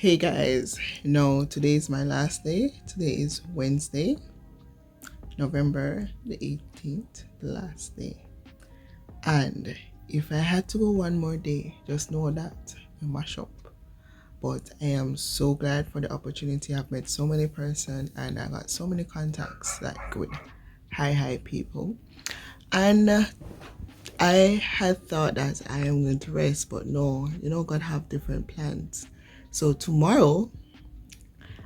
Hey guys, today is my last day. Today is Wednesday, November the 18th, the last day. And if I had to go one more day, just know that I mash up. But I am so glad for the opportunity. I've met so many persons and I got so many contacts like with high people. And I had thought that I am going to rest, but no, God have different plans. So tomorrow,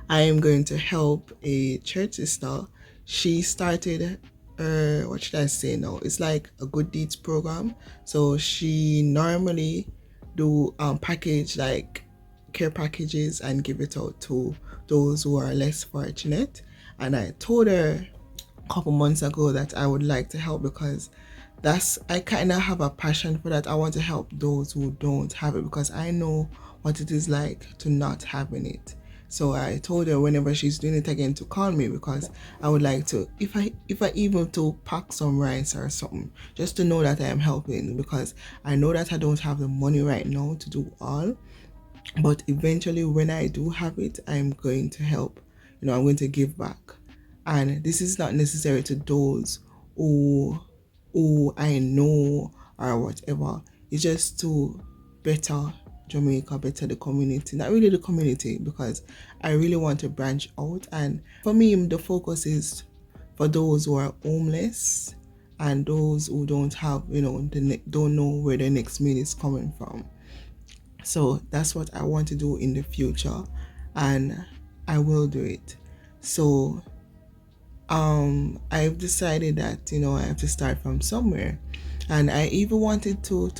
I am going to help a church sister. She started, what should I say now? It's like a good deeds program. So she normally do package like care packages and give it out to those who are less fortunate. And I told her a couple months ago that I would like to help because I kind of have a passion for that. I want to help those who don't have it because I know what it is like to not having it. So I told her whenever she's doing it again to call me because I would like to, if I even to pack some rice or something, just to know that I am helping, because I know that I don't have the money right now to do all, but eventually when I do have it, I'm going to help. I'm going to give back. And this is not necessary to those who I know or whatever. It's just to better Jamaica, better the community. Not really the community, because I really want to branch out. And for me, the focus is for those who are homeless and those who don't have, don't know where their next meal is coming from. So that's what I want to do in the future, and I will do it. So I've decided that I have to start from somewhere, and I even wanted to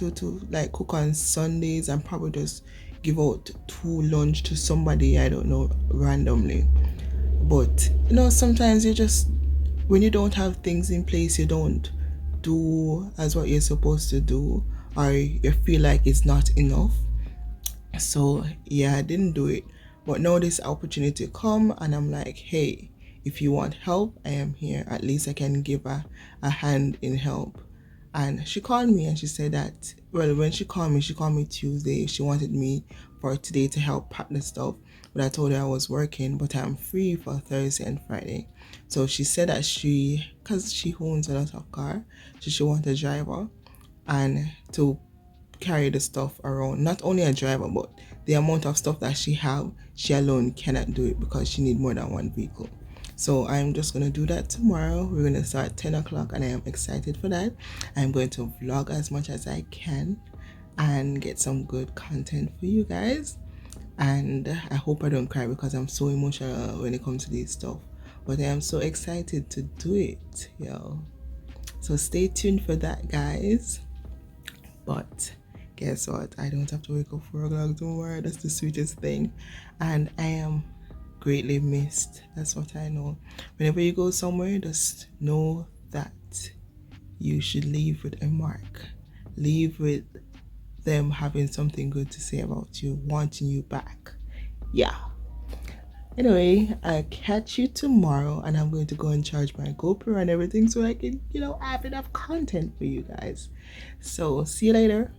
like cook on Sundays and probably just give out 2 lunch to somebody I don't know randomly. But sometimes when you don't have things in place, you don't do as what you're supposed to do, or you feel like it's not enough. So yeah, I didn't do it, but now this opportunity come and I'm like, hey, if you want help, I am here. At least I can give a hand in help. And she called me and she said that, well, when she called me Tuesday. She wanted me for today to help pack the stuff. But I told her I was working, but I'm free for Thursday and Friday. So she said that because she owns a lot of car, so she wants a driver and to carry the stuff around. Not only a driver, but the amount of stuff that she alone cannot do it because she need more than one vehicle. So I'm just going to do that tomorrow. We're going to start at 10 o'clock and I am excited for that. I'm going to vlog as much as I can and get some good content for you guys. And I hope I don't cry because I'm so emotional when it comes to this stuff. But I am so excited to do it, yo. So stay tuned for that, guys. But guess what? I don't have to wake up 4 o'clock tomorrow. That's the sweetest thing. And I am greatly missed. That's what I know. Whenever you go somewhere, just know that you should leave with a mark. Leave with them having something good to say about you, wanting you back. Yeah. Anyway, I'll catch you tomorrow, and I'm going to go and charge my GoPro and everything so I can, have enough content for you guys. So see you later.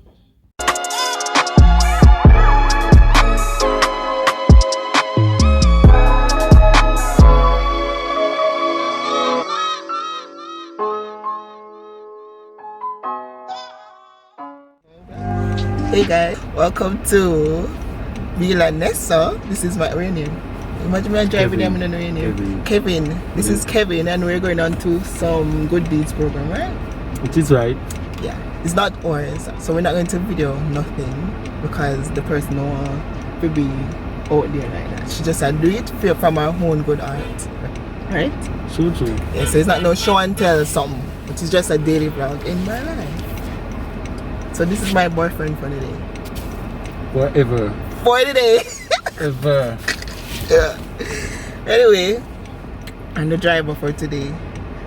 Hey guys, welcome to V-La-Nessa. This is my real name. Imagine me driving them in the real name. Kevin. This is Kevin, and we're going on to some good deeds program, right? It is right. Yeah, it's not ours, so we're not going to video nothing because the person don't want to be out there like that. She just do it from her own good heart, right? True. Yeah, so it's not no show and tell something. It is just a daily vlog in my life. So this is my boyfriend for the day. Forever. For the day. Ever. Yeah. Anyway, I'm the driver for today.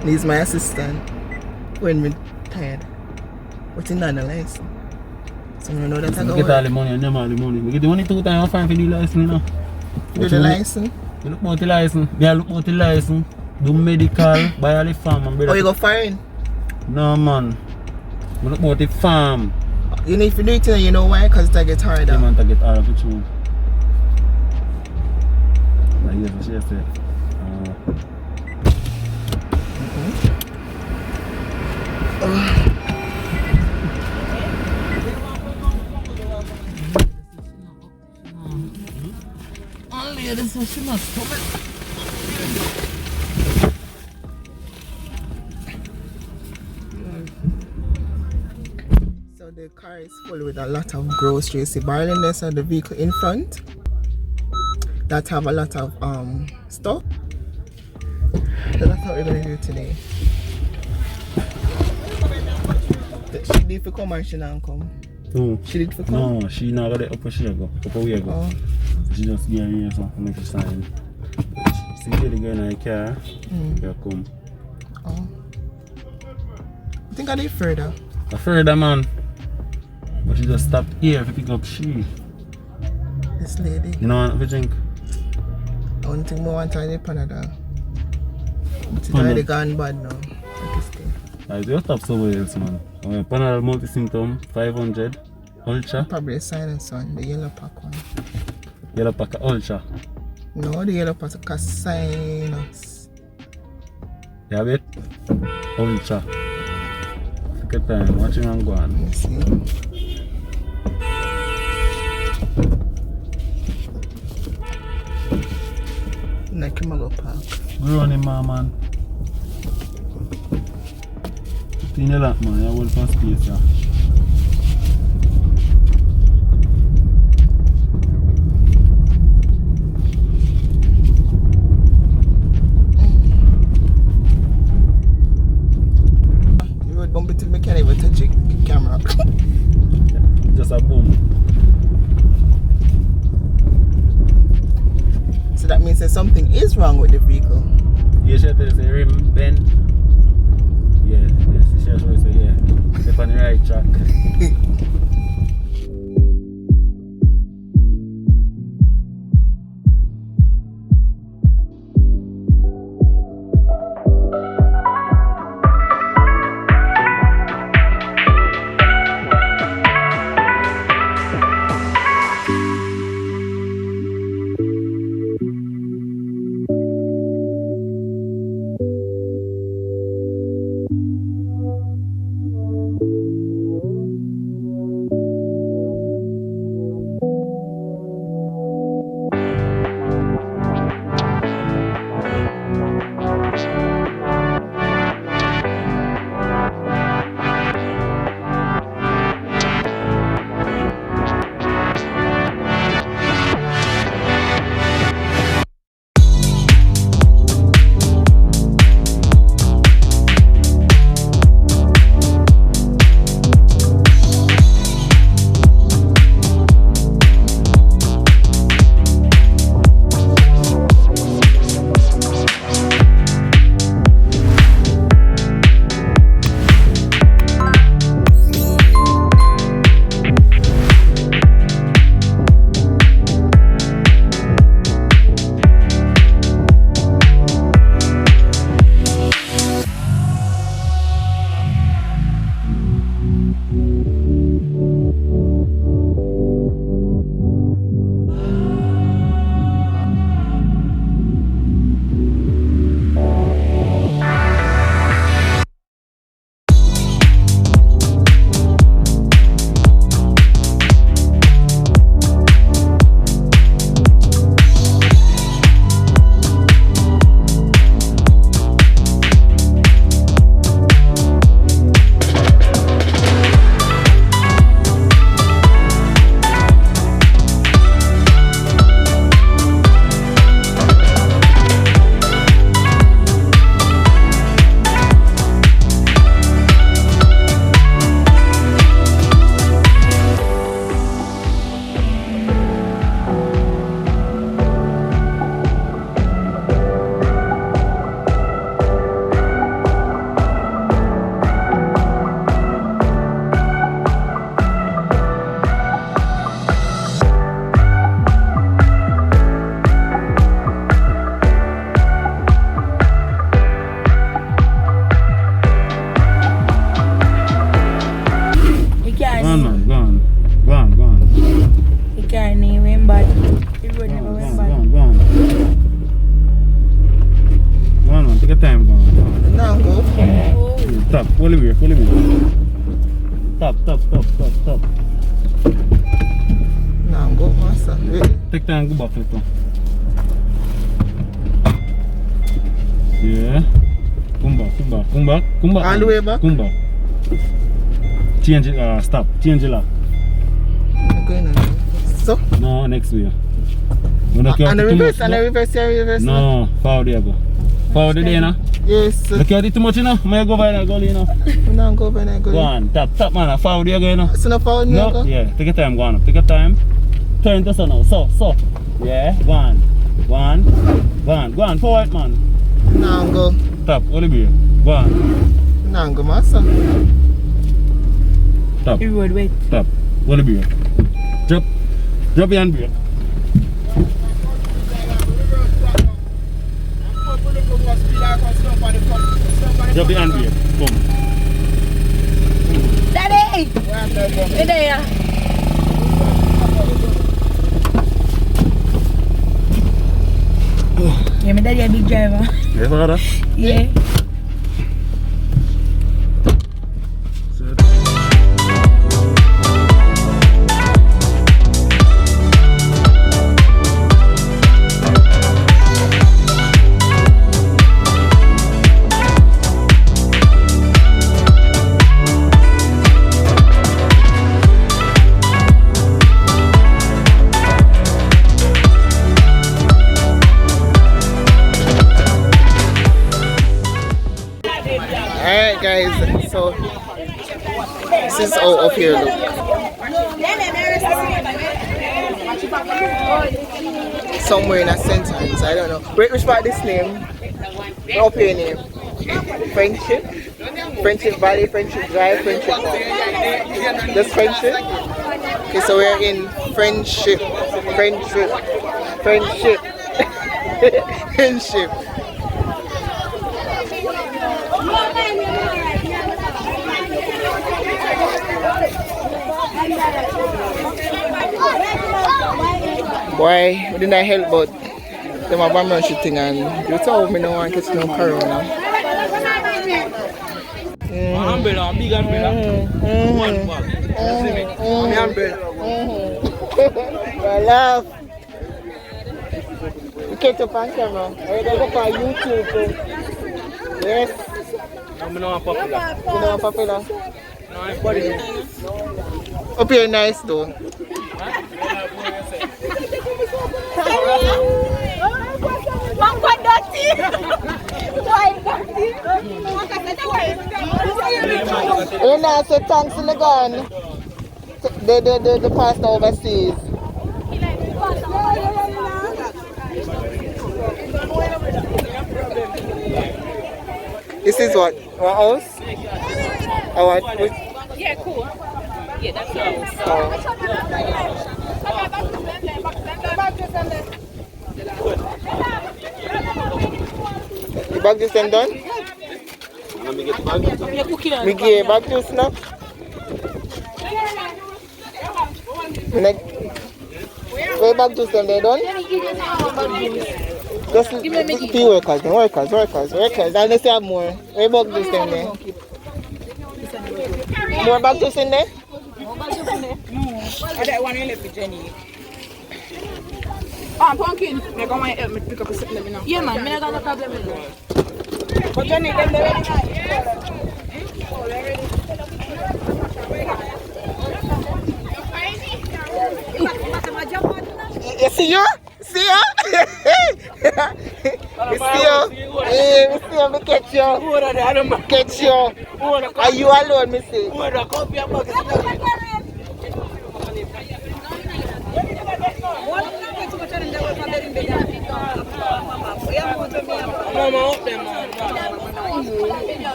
And he's my assistant when we're tired. But he's not the license. So I know that I get all the money and them all the money. We get the money 2 times and for the license, You do the license? You look about the license. Yeah, look about the license. Do medical, buy all the farm and you go foreign? No man. We look about the farm. You need to do it, you know why? Because it gets harder. Yeah man, it gets harder for true. she say. Only this is she must come. So the car is full with a lot of groceries. The V-La-Nessa, the vehicle in front, that have a lot of stuff. So that's what we're gonna do today. She did for come and she not come. Who? She did for come? No, she not got it up where she go. Up where we go. Oh. She just get here so make she sign. See the girl in the car. Yeah, come. Oh. I think I did further. Further man. But she just stopped here to pick up she. This lady. You know what to drink? I don't think more want to the Panadol. But it's Panadol. already gone bad now. I do stop somewhere else man. Panadol multi-symptom 500 Ultra. Probably the Sinus one, the yellow pack one. Yellow pack Ultra. No, the yellow pack is Sinus. You have it? Ultra. Take your time, watch him and go on. Let me see. Like him go park. Grow on him man. Put in a lot man, you hold for space yeah. You road bump it till me can't even touch the camera. Just a boom. So that means that something is wrong with the vehicle. You should tell say rim bend. Yeah, yes, she should say yeah. Step on the right track. Stop, pull it. Stop. Now go, master. Really? Take time, go back little. Yeah. Come back. All the way back? Come back. Change it, stop. Change the lock. Okay, no. So? No, next way. And the reverse, No, forward you go. Forward there, no? Yes. Look at it too much, you know? May I go by that gully, you know? We don't go by that gully. Go on, tap, man. Forward you go, you know? So no forward No, go? yeah. Take your time, go on. Take your time. Turn to so now. So. Yeah, go on. Go on, forward, man. Now go. Tap, Olivier. Go on. Now go, master. Tap. You would wait. Tap. Olivier. Drop your handbrake. Drop your handbrake. Come. Daddy! Hey there. Yeah, my daddy a big driver. Yeah, father. Yeah. Alright guys, so this is how up here look. Somewhere in a sentence, I don't know. Wait, which part this name? Up here name. Friendship? Friendship Valley, Friendship Drive, Friendship Park. Just Friendship? Okay, so we're in Friendship. Friendship. Boy, we didn't help but them a bomb shooting and you told me no one catch no corona. Umbrella, big umbrella. One bag. Umbrella. I love. We catch up on camera. I gotta go for YouTube too. Yes. I'm not popular. You know popular. No, I'm body. Up here nice though. You know, say thanks in the gun. The pastor overseas. This is what? What house? Or what? Yeah, cool. Yeah, that's all. The bag just done? Let me get the bag. You're cooking on Me give back to snap. Where back to them they done? Just few workers. I'll just have more. Where back to them there? More back to them there? I got one left with Jenny. Oh, pumpkin. I'm going to help me pick up a set. Let me know. Yeah, man. I got no problem with that. But Jenny, them they ready. You see you? See you? You see you? We see you. Me catch you. Catch you. Are you alone, me see?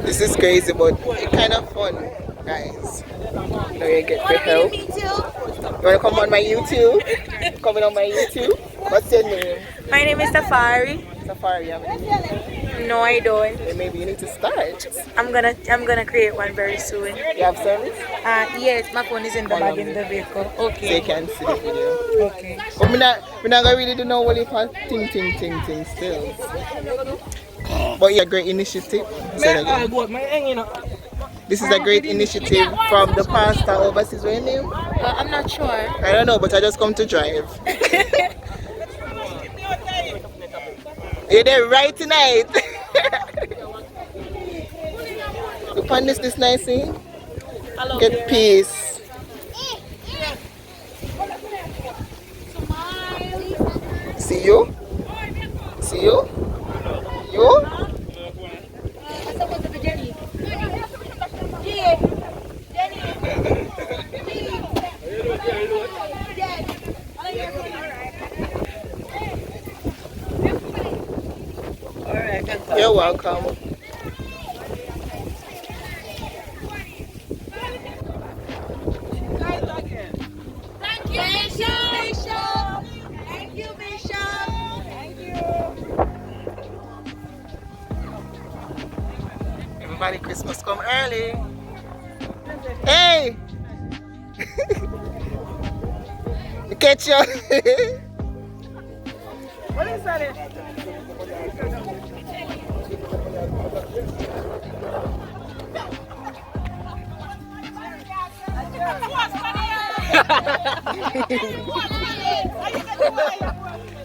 This is crazy, but it's kind of fun, guys. You know, you get the help. You want to come on my YouTube? Coming on my YouTube? What's your name? My name is Safari. Safari, No, I don't. Then maybe you need to start. I'm gonna create one very soon. You have service? Yes, my phone is in the bag in the vehicle. So you Okay. can see the video. Okay. But we not gonna really do no only for ting still. But yeah, great initiative. Say that again. This is a great initiative from the pastor overseas. What's your name? I'm not sure. I don't know, but I just come to drive. You're there right tonight. Look on this nice thing. Get peace. See you? See you? You? You're welcome. Thank you, Bishop. Thank you, Bishop. Thank you. Everybody, Christmas come early. Hey! Catch you. What is that?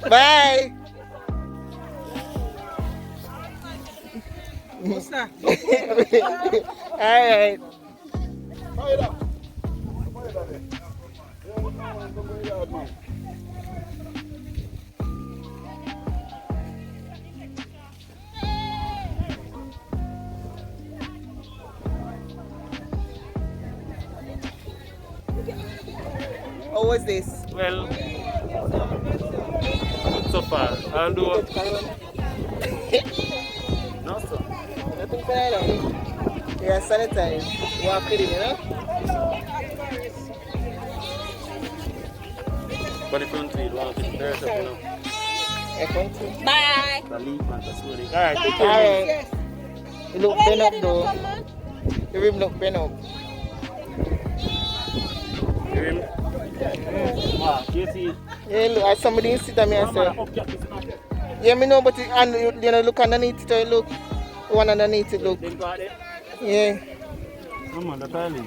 Bye. What's that? All right. How was this? Well, good so far. I'll do it. No, sir. Nothing for that. Yeah, sanitize. Walk with it, you know? But if you want to eat, walk it. There's a, you know. Bye. The leaf and the slowly. Alright, take All care. right. You look bent up though. Your rib look bent up. Wow, you see? Yeah, look, as somebody sit on me and say, yeah, me know, but it, and you know, look underneath it, or look, one underneath it, look. Yeah. Come on, the toilet.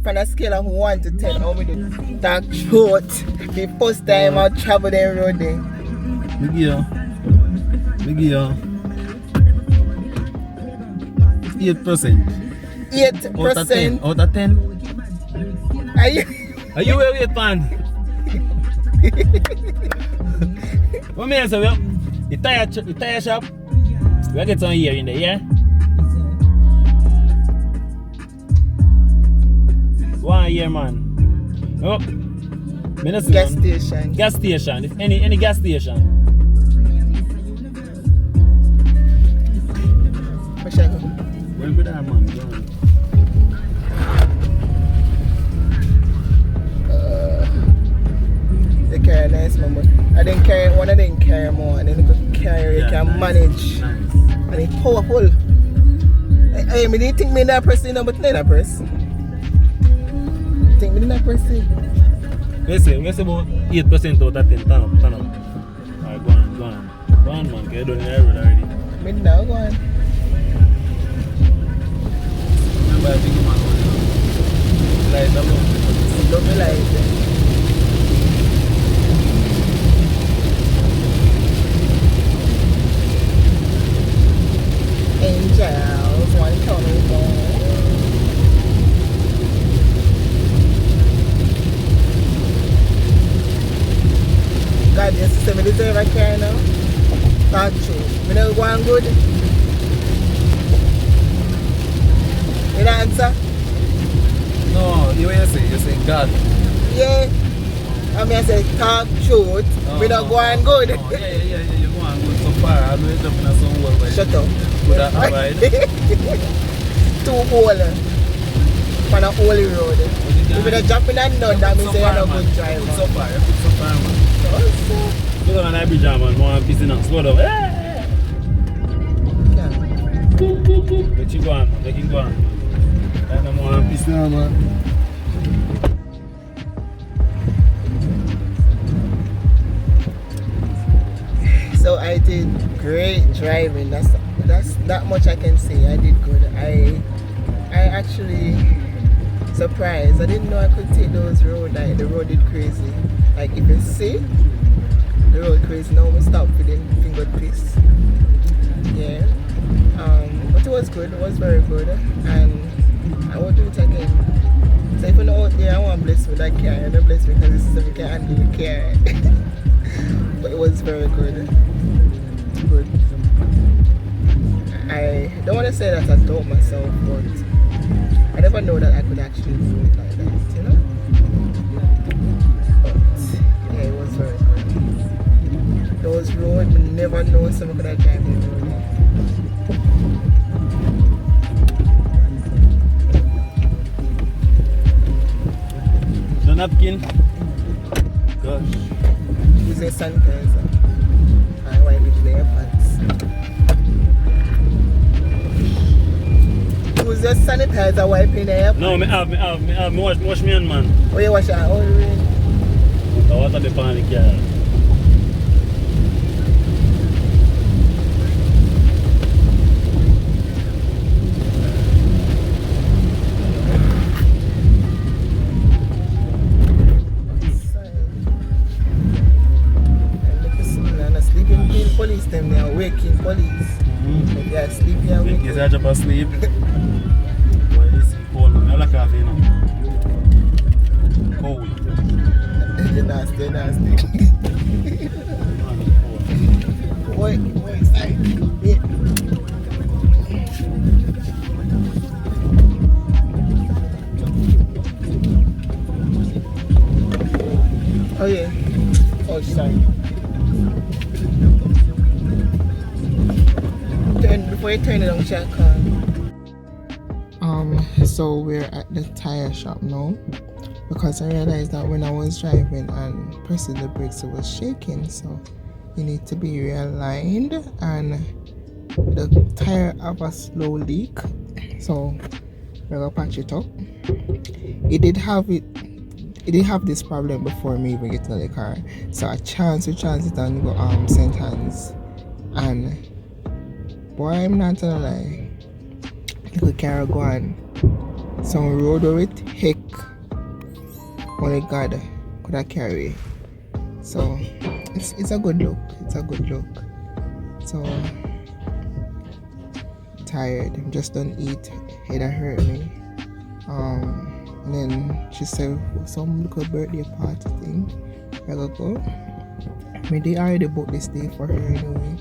from a scale of 1 to 10, how me do talk short. The first time I travel the road there. Big year. 8%. 8%. Out of 10. Are you? Are you where we at, man? What me say? The tire shop. We get some here in there, yeah? One year, man. Oh, Gas station. Gas station. If any gas station. Where should I go? Where go that, man? Go on. They carry nice man, I didn't carry one, I didn't carry more, and then you could carry, you can nice, manage. Nice. And it's powerful. I mean, you think me not press it, but not press. Think me not press it. We say about 8% out of 10. Turn up. Alright, go on. Go on, man. Get done in the road already. Me now go on. Remember, I think you man. Light alone. Love me light. Angels, one coming home. God, your sister, me deserve a car now. Talk true. Me not going good. You don't answer? No, you what you say? You say God. Yeah. I mean, I say talk truth. Me not going good. Yeah, you go and go so far. I know you're jumping at some wall. Shut up. Good at ride. 2 hole. On a holy road. If you're jumping and none, that means you're not a good driver. So far, man. Look at that bridge, man. One piece in slow down. Let you go on, let him go on. Like I'm one piece now, man. So I did great driving. That's that much I can say. I did good. I actually surprised. I didn't know I could take those roads. Like the road did crazy. Like if you see the road crazy, now we stop for the finger piece. Yeah. But it was good. It was very good, and I will do it again. So if you're not out there, I want to bless with that car. I don't bless me because this is we can handle the car. But it was very good. Good. I don't want to say that I taught myself, but I never know that I could actually do it like that, you know? But yeah, it was very good. Those roads, we never know someone could have drive the road. The napkin. Gosh. Use a sanitizer. I wipe it with your pants. Use your sanitizer wiping your pants. No, me have. Me wash me hand, man. Oh, you wash your hand? Oh, really? The water the pan in the car. Police them, they are waking police. If they are sleeping, they are waking. Yes, I jump asleep. Why is it cold? I like coffee now. Cold. They're nasty. Wait, side. Yeah. Oh yeah. Oh, sorry. Before you turn it on, check so we're at the tire shop now because I realized that when I was driving and pressing the brakes it was shaking, so you need to be realigned and the tire have a slow leak, so we're gonna patch it up. It did have this problem before me even getting in the car, so I chance it and go St. Hans, and boy, I'm not gonna lie, little car go on some road with heck only God could have carry. So it's a good look. It's a good look. So tired. I'm just done eat. Head hurt me. And then she said some little birthday party thing. I go. I mean, they already booked this day for her anyway.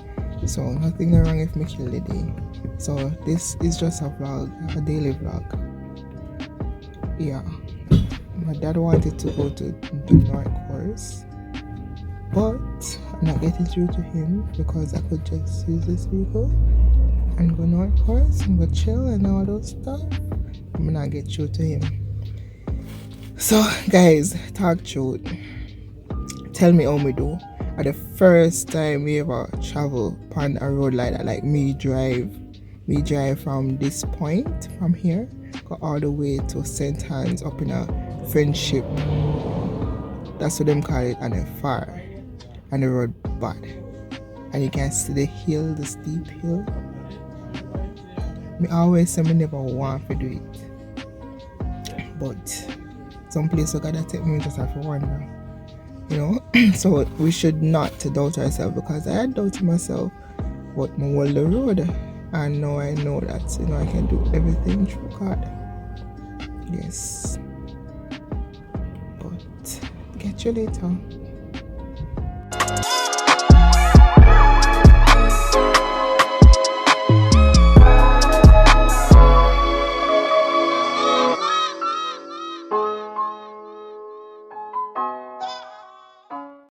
So nothing wrong if me kill the day. So this is just a vlog, a daily vlog. Yeah. My dad wanted to go to the North Course, but I'm not getting through to him because I could just use this vehicle and go North Course and go chill and all those stuff. I'm not get through to him. So guys, talk truth. Tell me how me do. At the first time we ever travel on a road like that, like me drive from this point, from here, go all the way to St. Hans up in a Friendship. That's what them call it, and then far. And the road bad. And you can see the hill, the steep hill. Me always say me never want to do it. But some place you gotta take me, just have to wonder. You know? So we should not doubt ourselves, because I had doubted myself, but I hold the road. And now I know that, I can do everything through God. Yes. But get you later.